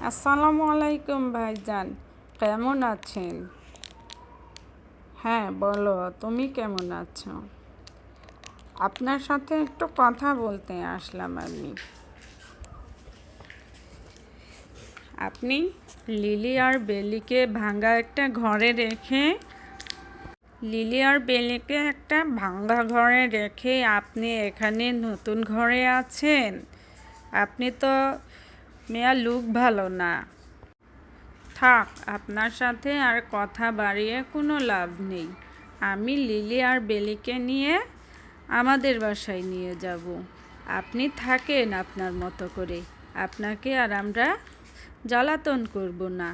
আসসালামু আলাইকুম ভাইজান, কেমন আছেন? হ্যাঁ বলো, তুমি কেমন আছো? আপনার সাথে একটু কথা বলতে আসলাম আমি। আপনি লিলি আর বেলিকে একটা ভাঙা ঘরে রেখে আপনি এখানে নতুন ঘরে আছেন। আপনি তো মেয়া লুক ভালো না। থাক, আপনার সাথে আর কথা বাড়িয়ে কোনো লাভ নেই। আমি লিলি আর বেলিকে নিয়ে আমাদের বাসায় নিয়ে যাব। আপনি থাকেন আপনার মতো করে, আপনাকে আর আমরা জ্বালাতন করব না।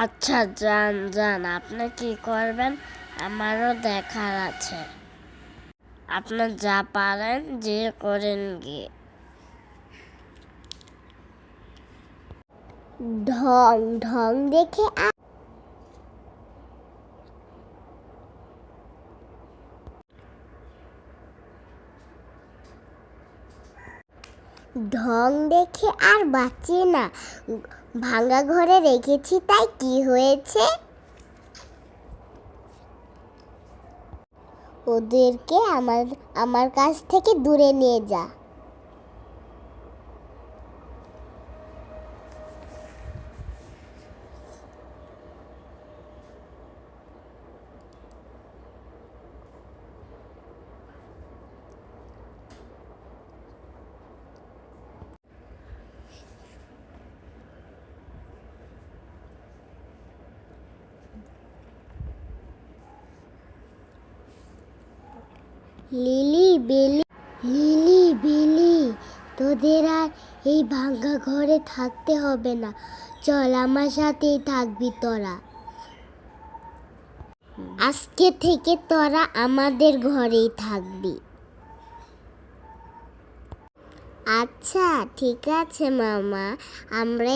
আচ্ছা যান যান, আপনি কি করবেন আমারও দেখার আছে। আপনি যা পারেন যে করেন গিয়ে। ঢং ঢং দেখে আর বাঁচি না। ভাঙা ঘরে রেখেছি তাই কি হয়েছে? ওদেরকে আমার কাছ থেকে দূরে নিয়ে যা। লিলি বেলি, তোদের আর এই ভাঙা ঘরে থাকতে হবে না। চল, আমার সাথেই থাকবি তোরা। আজকে থেকে তোরা আমাদের ঘরেই থাকবি। আচ্ছা ঠিক আছে মামা, আমরা